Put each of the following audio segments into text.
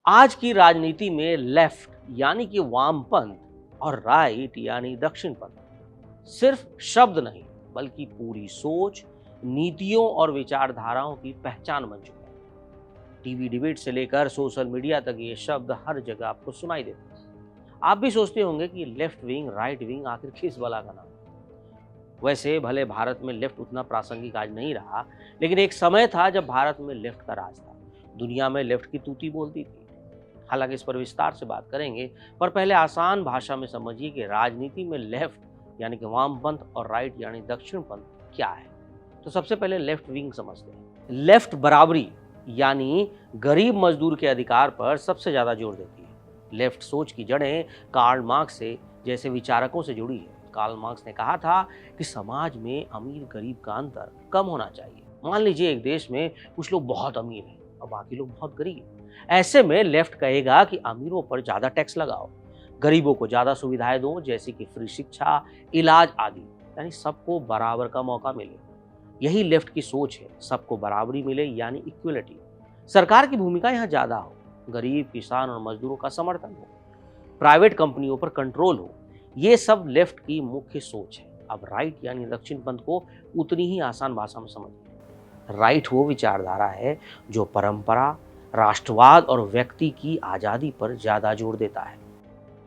आज की राजनीति में लेफ्ट यानी कि वामपंथ और राइट यानी दक्षिणपंथ सिर्फ शब्द नहीं बल्कि पूरी सोच, नीतियों और विचारधाराओं की पहचान बन चुके हैं। टीवी डिबेट से लेकर सोशल मीडिया तक ये शब्द हर जगह आपको सुनाई देते हैं। आप भी सोचते होंगे कि लेफ्ट विंग, राइट विंग आखिर किस बला का नाम है? वैसे भले भारत में लेफ्ट उतना प्रासंगिक आज नहीं रहा, लेकिन एक समय था जब भारत में लेफ्ट का राज था। दुनिया में लेफ्ट की तूती बोलती थी। हालांकि इस पर विस्तार से बात करेंगे, पर पहले आसान भाषा में समझिए कि राजनीति में लेफ्ट यानी कि वामपंथ और राइट यानी दक्षिणपंथ क्या है। तो सबसे पहले लेफ्ट विंग समझते हैं। लेफ्ट बराबरी यानी गरीब मजदूर के अधिकार पर सबसे ज्यादा जोर देती है। लेफ्ट सोच की जड़ें कार्ल मार्क्स से जैसे विचारकों से जुड़ी है। कार्ल मार्क्स ने कहा था कि समाज में अमीर गरीब का अंतर कम होना चाहिए। मान लीजिए एक देश में कुछ लोग बहुत अमीर हैं और बाकी लोग बहुत गरीब। ऐसे में लेफ्ट कहेगा कि अमीरों पर ज्यादा टैक्स लगाओ, गरीबों को ज्यादा सुविधाएं दो जैसे कि फ्री शिक्षा, इलाज आदि, यानी सबको बराबर का मौका मिले। यही लेफ्ट की सोच है, सबको बराबरी मिले यानी इक्वलिटी। सरकार की भूमिका यहाँ ज्यादा हो, गरीब, किसान और मजदूरों का समर्थन हो, प्राइवेट कंपनियों पर कंट्रोल हो। ये सब लेफ्ट की मुख्य सोच है। अब राइट यानी दक्षिणपंथ को उतनी ही आसान भाषा में समझिए। राइट वो विचारधारा है जो परंपरा, राष्ट्रवाद और व्यक्ति की आजादी पर ज्यादा जोर देता है।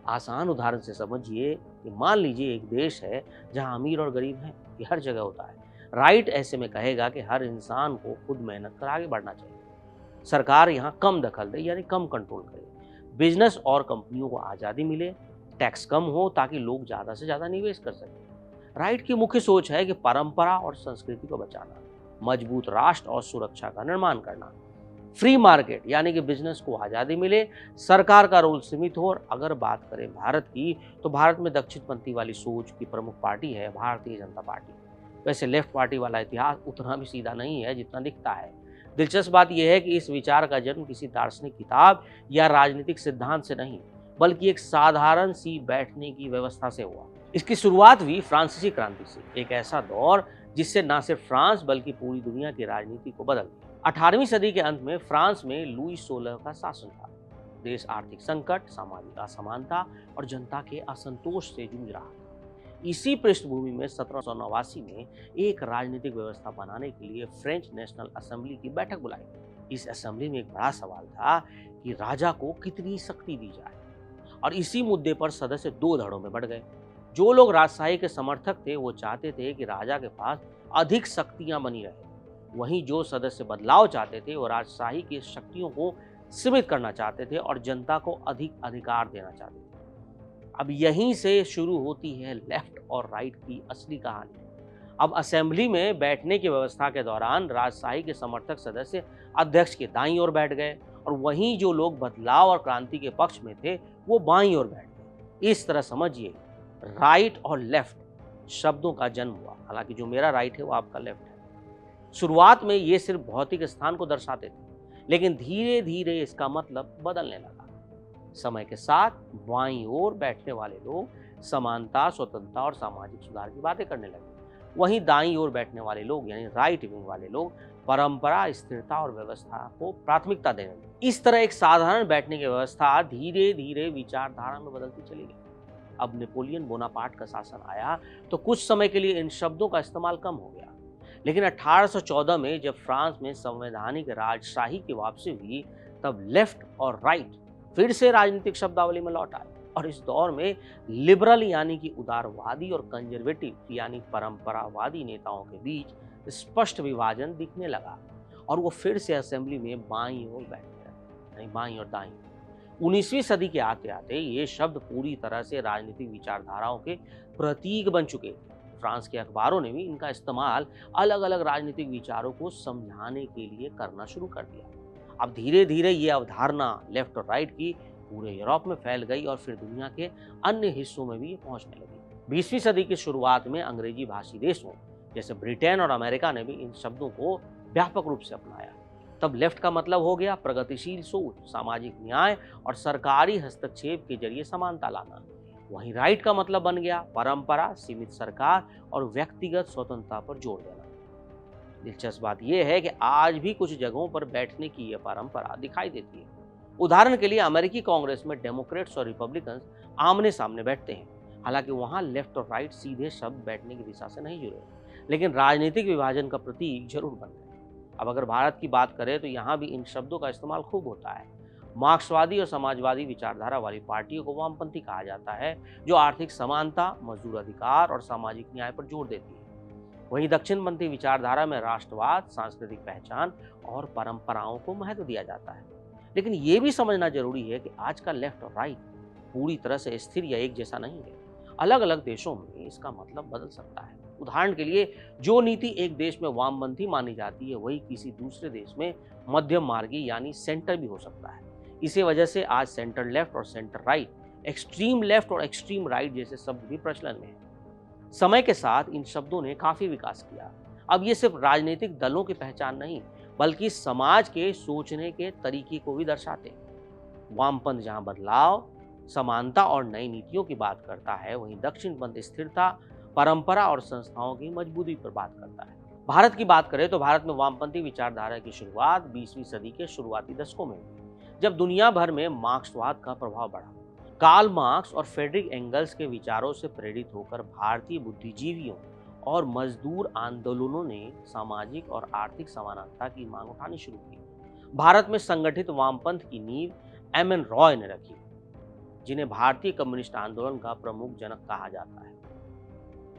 आसान उदाहरण से समझिए कि मान लीजिए एक देश है जहां अमीर और गरीब हैं, ये हर जगह होता है। राइट ऐसे में कहेगा कि हर इंसान को खुद मेहनत कर आगे बढ़ना चाहिए। सरकार यहाँ कम दखल दे यानी कम कंट्रोल करे। बिजनेस और कंपनियों को आज़ादी मिले, टैक्स कम हो ताकि लोग ज़्यादा से ज़्यादा निवेश कर सकें। राइट की मुख्य सोच है कि परंपरा और संस्कृति को बचाना, मजबूत राष्ट्र और सुरक्षा का निर्माण करना। फ्री मार्केट यानी कि बिजनेस को आज़ादी मिले, सरकार का रोल सीमित हो। और अगर बात करें भारत की, तो भारत में दक्षिणपंथी वाली सोच की प्रमुख पार्टी है भारतीय जनता पार्टी। वैसे लेफ्ट पार्टी वाला इतिहास उतना भी सीधा नहीं है जितना दिखता है। दिलचस्प बात यह है कि इस विचार का जन्म किसी दार्शनिक किताब या राजनीतिक सिद्धांत से नहीं, बल्कि एक साधारण सी बैठने की व्यवस्था से हुआ। इसकी शुरुआत हुई फ्रांसीसी क्रांति से, एक ऐसा दौर जिससे न सिर्फ फ्रांस बल्कि पूरी दुनिया की राजनीति को बदल दिया। 18वीं सदी के अंत में फ्रांस में लुई 16 का शासन था। देश आर्थिक संकट, सामाजिक असमानता और जनता के असंतोष से जूझ रहा था। इसी पृष्ठभूमि में 1789 में एक राजनीतिक व्यवस्था बनाने के लिए फ्रेंच नेशनल असेंबली की बैठक बुलाई गई। इस असेंबली में एक बड़ा सवाल था कि राजा को कितनी शक्ति दी जाए, और इसी मुद्दे पर सदस्य दो धड़ों में बढ़ गए। जो लोग राजशाही के समर्थक थे वो चाहते थे कि राजा के पास अधिक शक्तियां बनी रहे, वहीं जो सदस्य बदलाव चाहते थे वो राजशाही की शक्तियों को सीमित करना चाहते थे और जनता को अधिक अधिकार देना चाहते थे। अब यहीं से शुरू होती है लेफ्ट और राइट की असली कहानी। अब असेंबली में बैठने की व्यवस्था के दौरान राजशाही के समर्थक सदस्य अध्यक्ष के दाईं ओर बैठ गए और वहीं जो लोग बदलाव और क्रांति के पक्ष में थे वो बाईं ओर बैठ गए। इस तरह समझिए राइट और लेफ्ट शब्दों का जन्म हुआ। हालांकि जो मेरा राइट है वो आपका लेफ्ट है। शुरुआत में ये सिर्फ भौतिक स्थान को दर्शाते थे, लेकिन धीरे धीरे इसका मतलब बदलने लगा। समय के साथ बाईं ओर बैठने वाले लोग समानता, स्वतंत्रता और सामाजिक सुधार की बातें करने लगे। वहीं दाईं ओर बैठने वाले लोग यानी राइट विंग वाले लोग परंपरा, स्थिरता और व्यवस्था को प्राथमिकता देने लगे। इस तरह एक साधारण बैठने की व्यवस्था धीरे धीरे विचारधारा में बदलती चली गई। अब नेपोलियन बोनापार्ट का शासन आया तो कुछ समय के लिए इन शब्दों का इस्तेमाल कम हो गया, लेकिन 1814 में जब फ्रांस में संवैधानिक राजशाही की वापसी हुई तब लेफ्ट और राइट फिर से राजनीतिक शब्दावली में लौट आए। और इस दौर में लिबरल यानी कि उदारवादी और कंजर्वेटिव यानी परंपरावादी नेताओं के बीच स्पष्ट विभाजन दिखने लगा और वो फिर से असेंबली में बाईं ओर बैठने लगे, नहीं बाईं और दाईं। 19वीं सदी के आते आते ये शब्द पूरी तरह से राजनीतिक विचारधाराओं के प्रतीक बन चुके थे। फ्रांस के अखबारों ने भी इनका इस्तेमाल अलग अलग राजनीतिक विचारों को समझाने के लिए करना शुरू कर दिया। अब धीरे धीरे ये अवधारणा लेफ्ट और राइट की पूरे यूरोप में फैल गई और फिर दुनिया के अन्य हिस्सों में भी पहुंचने लगी। 20वीं सदी की शुरुआत में अंग्रेजी भाषी देशों जैसे ब्रिटेन और अमेरिका ने भी इन शब्दों को व्यापक रूप से अपनाया। तब लेफ्ट का मतलब हो गया प्रगतिशील सोच, सामाजिक न्याय और सरकारी हस्तक्षेप के जरिए समानता लाना। वहीं राइट का मतलब बन गया परंपरा, सीमित सरकार और व्यक्तिगत स्वतंत्रता पर जोर देना। दिलचस्प बात यह है कि आज भी कुछ जगहों पर बैठने की यह परंपरा दिखाई देती है। उदाहरण के लिए अमेरिकी कांग्रेस में डेमोक्रेट्स और रिपब्लिकन्स आमने सामने बैठते हैं। हालांकि वहां लेफ्ट और राइट सीधे शब्द बैठने की दिशा से नहीं जुड़े, लेकिन राजनीतिक विभाजन का प्रतीक जरूर बन गए। अब अगर भारत की बात करें तो यहाँ भी इन शब्दों का इस्तेमाल खूब होता है। मार्क्सवादी और समाजवादी विचारधारा वाली पार्टियों को वामपंथी कहा जाता है, जो आर्थिक समानता, मजदूर अधिकार और सामाजिक न्याय पर जोर देती है। वहीं दक्षिणपंथी विचारधारा में राष्ट्रवाद, सांस्कृतिक पहचान और परंपराओं को महत्व दिया जाता है। लेकिन ये भी समझना जरूरी है कि आज का लेफ्ट और राइट पूरी तरह से स्थिर या एक जैसा नहीं है। अलग अलग देशों में इसका मतलब बदल सकता है। उदाहरण के लिए, जो नीति एक देश में वामपंथी मानी जाती है, वही किसी दूसरे देश में मध्यम मार्गी यानी सेंटर भी हो सकता है। इसी वजह से आज सेंटर लेफ्ट और सेंटर राइट, एक्सट्रीम लेफ्ट और एक्सट्रीम राइट जैसे शब्द भी प्रचलन में है। समय के साथ इन शब्दों ने काफी विकास किया। अब ये सिर्फ राजनीतिक दलों की पहचान नहीं, बल्कि समाज के सोचने के तरीके को भी दर्शाते हैं। वामपंथ जहां बदलाव, समानता और नई नीतियों की बात करता है, वहीं दक्षिणपंथ स्थिरता, परंपरा और संस्थाओं की मजबूती पर बात करता है। भारत की बात करें तो भारत में वामपंथी विचारधारा की शुरुआत 20वीं सदी के शुरुआती दशकों में हुई, जब दुनिया भर में मार्क्सवाद का प्रभाव बढ़ा। कार्ल मार्क्स और फ्रेडरिक एंगल्स के विचारों से प्रेरित होकर भारतीय बुद्धिजीवियों और मजदूर आंदोलनों ने सामाजिक और आर्थिक समानता की मांग उठानी शुरू की। भारत में संगठित वामपंथ की नींव एम.एन. रॉय ने रखी, जिन्हें भारतीय कम्युनिस्ट आंदोलन का प्रमुख जनक कहा जाता है।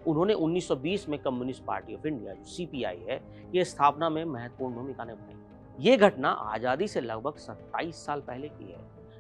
उन्होंने 1920 में कम्युनिस्ट पार्टी ऑफ इंडिया, जो सीपीआई है, की स्थापना में महत्वपूर्ण भूमिका निभाई। ये घटना आजादी से लगभग 27 साल पहले की है,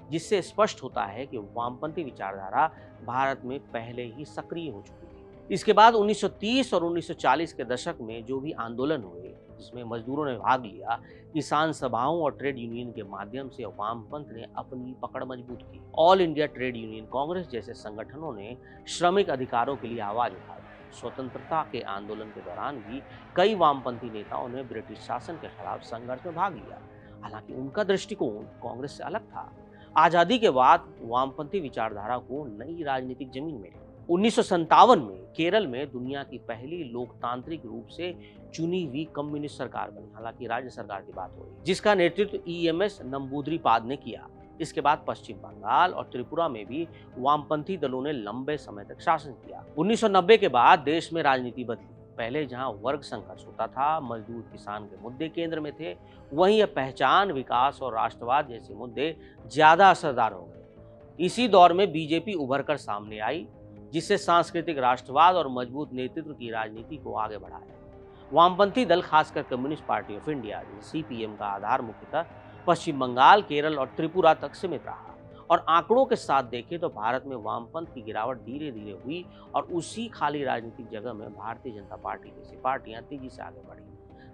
जिससे स्पष्ट होता है कि वामपंथी विचारधारा भारत में पहले ही सक्रिय हो चुकी थी। इसके बाद 1930 और 1940 के दशक में जो भी आंदोलन हुए, जिसमें मजदूरों ने भाग लिया, किसान सभाओं और ट्रेड यूनियन के माध्यम से वामपंथ ने अपनी पकड़ मजबूत की। All India trade union Congress जैसे संगठनों ने श्रमिक अधिकारों के लिए आवाज उठाई। स्वतंत्रता के आंदोलन के दौरान भी कई वामपंथी नेताओं ने ब्रिटिश शासन के खिलाफ संघर्ष में भाग लिया। हालांकि उनका दृष्टिकोण कांग्रेस से अलग था। आजादी के बाद वामपंथी विचारधारा को नई राजनीतिक जमीन मिली। 1957 में केरल में दुनिया की पहली लोकतांत्रिक रूप से चुनी हुई कम्युनिस्ट सरकार बनी, हालांकि राज्य सरकार की बात हो रही, जिसका नेतृत्व ईएमएस नंबूद्रिपाद ने किया। इसके बाद पश्चिम बंगाल और त्रिपुरा में भी वामपंथी दलों ने लंबे समय तक शासन किया। 1990 के बाद देश में राजनीति बदली। पहले जहां वर्ग संघर्ष होता था, मजदूर किसान के मुद्दे केंद्र में थे, वहीं अब पहचान, विकास और राष्ट्रवाद जैसे मुद्दे ज्यादा असरदार हो गए। इसी दौर में बीजेपी उभर कर सामने आई, जिससे सांस्कृतिक राष्ट्रवाद और मजबूत नेतृत्व की राजनीति को आगे बढ़ाया। वामपंथी दल, खासकर communist party of India CPM का आधार मुख्यतः पश्चिम बंगाल, केरल और त्रिपुरा तक सीमित रहा। और आंकड़ों के साथ देखें तो भारत में वामपंथ की गिरावट धीरे धीरे हुई और उसी खाली राजनीतिक जगह में भारतीय जनता पार्टी जैसी पार्टियां तेजी से आगे बढ़ी।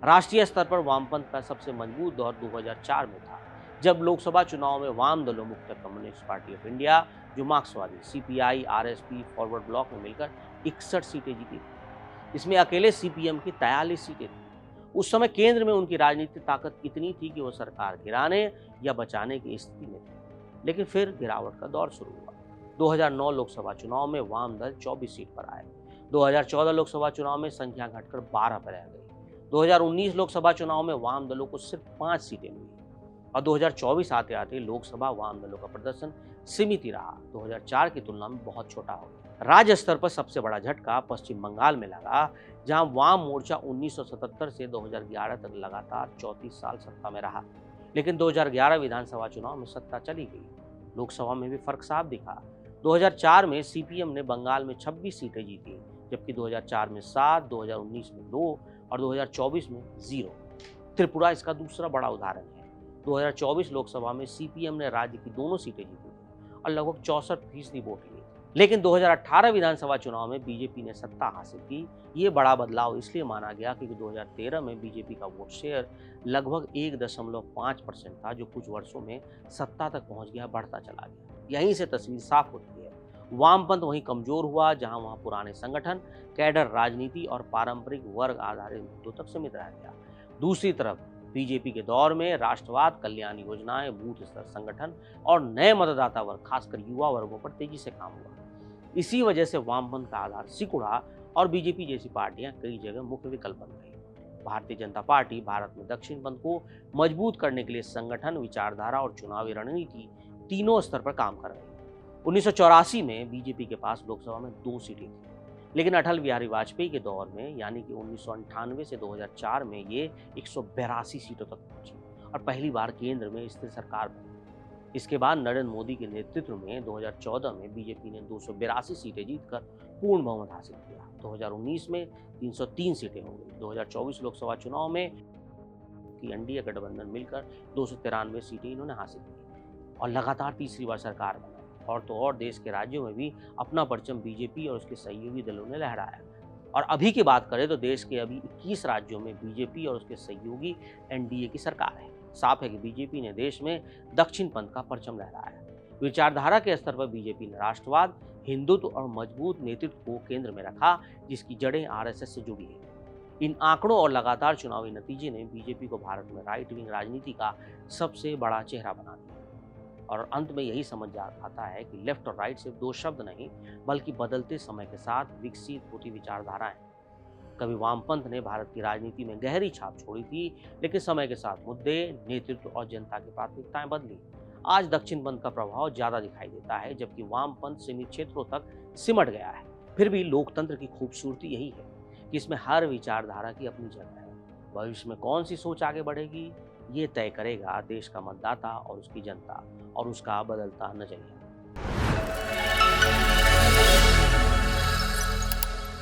राष्ट्रीय स्तर पर वामपंथ का सबसे मजबूत दौर 2004 में था, जब लोकसभा चुनाव में वाम दलों, मुख्यतः कम्युनिस्ट पार्टी ऑफ इंडिया, जो मार्क्सवादी, सीपीआई, आरएसपी, फॉरवर्ड ब्लॉक में मिलकर 61 सीटें जीती थी। इसमें अकेले सीपीएम की 43 सीटें थी। उस समय केंद्र में उनकी राजनीतिक ताकत इतनी थी कि वो सरकार गिराने या बचाने की स्थिति में थी। लेकिन फिर गिरावट का दौर शुरू हुआ। 2009 लोकसभा चुनाव में वाम दल 24 सीट पर आए। 2014 लोकसभा चुनाव में संख्या घटकर 12 पर रह गई। 2019 लोकसभा चुनाव में वाम दलों को सिर्फ 5 सीटें मिली और 2024 आते आते लोकसभा वाम दलों का प्रदर्शन सीमित ही रहा, 2004 की तुलना में बहुत छोटा हो गया। राज्य स्तर पर सबसे बड़ा झटका पश्चिम बंगाल में लगा, जहां वाम मोर्चा 1977 से 2011 तक लगातार 34 साल सत्ता में रहा। लेकिन 2011 विधानसभा चुनाव में सत्ता चली गई। लोकसभा में भी फर्क साफ दिखा। 2004 में सीपीएम ने बंगाल में 26 सीटें जीती, जबकि 2004 में 7, 2019 में 2 और 2024 में 0। त्रिपुरा इसका दूसरा बड़ा उदाहरण है। 2024 लोकसभा में सीपीएम ने राज्य की दोनों सीटें जीती और लगभग 64% वोट लिए। लेकिन 2018 विधानसभा चुनाव में बीजेपी ने सत्ता हासिल की। ये बड़ा बदलाव इसलिए माना गया क्योंकि 2013 में बीजेपी का वोट शेयर लगभग 1.5% था, जो कुछ वर्षों में सत्ता तक पहुंच गया, बढ़ता चला गया। यहीं से तस्वीर साफ होती है। वामपंथ वहीं कमजोर हुआ जहां वहां पुराने संगठन, कैडर राजनीति और पारंपरिक वर्ग आधारित मुद्दों तक सीमित रह गया। दूसरी तरफ बीजेपी के दौर में राष्ट्रवाद, कल्याण योजनाएं, बूथ स्तर संगठन और नए मतदाता वर्ग, खासकर युवा वर्गों पर तेजी से काम हुआ। इसी वजह से वामपंथ का आधार सिकुड़ा और बीजेपी जैसी पार्टियां कई जगह मुख्य विकल्प बन गई। भारतीय जनता पार्टी भारत में दक्षिणपंथ को मजबूत करने के लिए संगठन, विचारधारा और चुनावी रणनीति तीनों स्तर पर काम कर रही है। 1984 में बीजेपी के पास लोकसभा में 2 सीटें थी, लेकिन अटल बिहारी वाजपेयी के दौर में यानी कि 1998 से 2004 में ये 182 सीटों तक पहुंची और पहली बार केंद्र में स्थिर सरकार बनी। इसके बाद नरेंद्र मोदी के नेतृत्व में 2014 में बीजेपी ने 282 सीटें जीतकर पूर्ण बहुमत हासिल किया। 2019 में 303 सीटें हो गई। 2024 लोकसभा चुनाव में की एनडीए गठबंधन मिलकर 293 सीटें इन्होंने हासिल की और लगातार तीसरी बार सरकार बनाई। और तो और देश के राज्यों में भी अपना परचम बीजेपी और उसके सहयोगी दलों ने लहराया। और अभी की बात करें तो देश के अभी 21 राज्यों में बीजेपी और उसके सहयोगी एनडीए की सरकार है। साफ है कि बीजेपी ने देश में दक्षिणपंथ का परचम लहराया। विचारधारा के स्तर पर बीजेपी ने राष्ट्रवाद, हिंदुत्व और मजबूत नेतृत्व को केंद्र में रखा, जिसकी जड़ें आरएसएस से जुड़ी है। इन आंकड़ों और लगातार चुनावी नतीजे ने बीजेपी को भारत में राइट विंग राजनीति का सबसे बड़ा चेहरा बना दिया। और अंत में यही समझ आता है कि लेफ्ट और राइट सिर्फ 2 शब्द नहीं, बल्कि बदलते समय के साथ विकसित होती विचारधाराएं। कभी वामपंथ ने भारत की राजनीति में गहरी छाप छोड़ी थी, लेकिन समय के साथ मुद्दे, नेतृत्व और जनता की प्राथमिकताएं बदली। आज दक्षिणपंथ का प्रभाव ज्यादा दिखाई देता है, जबकि वामपंथ सीमित क्षेत्रों तक सिमट गया है। फिर भी लोकतंत्र की खूबसूरती यही है कि इसमें हर विचारधारा की अपनी जगह है। भविष्य में कौन सी सोच आगे बढ़ेगी, ये तय करेगा देश का मतदाता और उसकी जनता और उसका बदलता नजरिया।